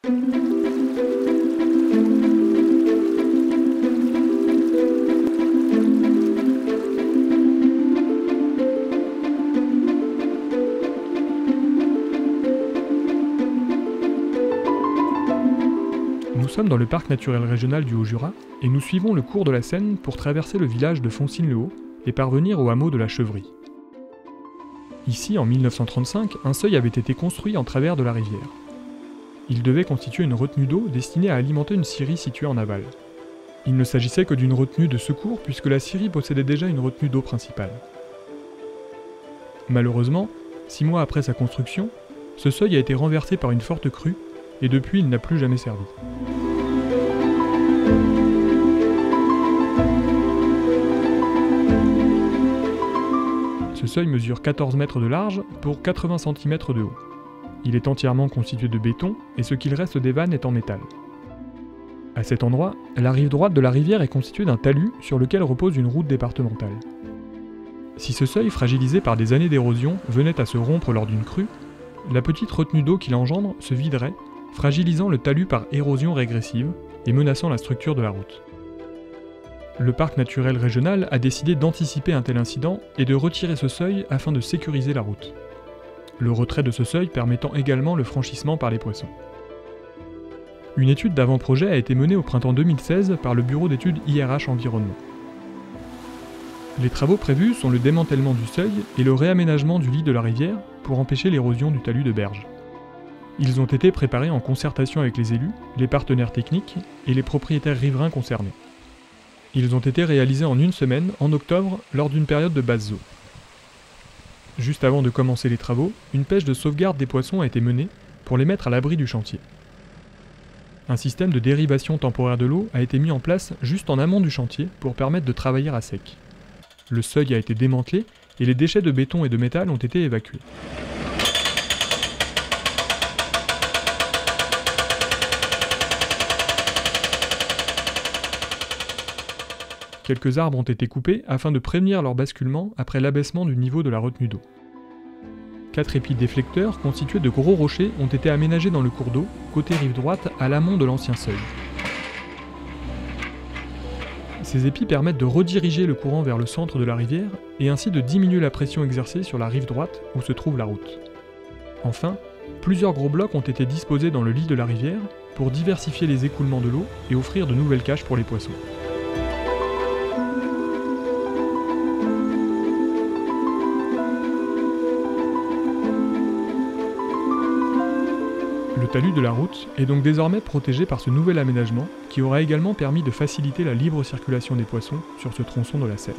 Nous sommes dans le parc naturel régional du Haut-Jura et nous suivons le cours de la Seine pour traverser le village de Foncine-le-Haut et parvenir au hameau de la Chevrie. Ici, en 1935, un seuil avait été construit en travers de la rivière. Il devait constituer une retenue d'eau destinée à alimenter une scierie située en aval. Il ne s'agissait que d'une retenue de secours puisque la scierie possédait déjà une retenue d'eau principale. Malheureusement, 6 mois après sa construction, ce seuil a été renversé par une forte crue et depuis il n'a plus jamais servi. Ce seuil mesure 14 mètres de large pour 80 cm de haut. Il est entièrement constitué de béton et ce qu'il reste des vannes est en métal. À cet endroit, la rive droite de la rivière est constituée d'un talus sur lequel repose une route départementale. Si ce seuil, fragilisé par des années d'érosion, venait à se rompre lors d'une crue, la petite retenue d'eau qu'il engendre se viderait, fragilisant le talus par érosion régressive et menaçant la structure de la route. Le parc naturel régional a décidé d'anticiper un tel incident et de retirer ce seuil afin de sécuriser la route. Le retrait de ce seuil permettant également le franchissement par les poissons. Une étude d'avant-projet a été menée au printemps 2016 par le bureau d'études IRH Environnement. Les travaux prévus sont le démantèlement du seuil et le réaménagement du lit de la rivière pour empêcher l'érosion du talus de berge. Ils ont été préparés en concertation avec les élus, les partenaires techniques et les propriétaires riverains concernés. Ils ont été réalisés en une semaine, en octobre, lors d'une période de basse eau. Juste avant de commencer les travaux, une pêche de sauvegarde des poissons a été menée pour les mettre à l'abri du chantier. Un système de dérivation temporaire de l'eau a été mis en place juste en amont du chantier pour permettre de travailler à sec. Le seuil a été démantelé et les déchets de béton et de métal ont été évacués. Quelques arbres ont été coupés afin de prévenir leur basculement après l'abaissement du niveau de la retenue d'eau. 4 épis déflecteurs constitués de gros rochers ont été aménagés dans le cours d'eau, côté rive droite, à l'amont de l'ancien seuil. Ces épis permettent de rediriger le courant vers le centre de la rivière et ainsi de diminuer la pression exercée sur la rive droite où se trouve la route. Enfin, plusieurs gros blocs ont été disposés dans le lit de la rivière pour diversifier les écoulements de l'eau et offrir de nouvelles caches pour les poissons. Le talus de la route est donc désormais protégé par ce nouvel aménagement qui aura également permis de faciliter la libre circulation des poissons sur ce tronçon de la Seine.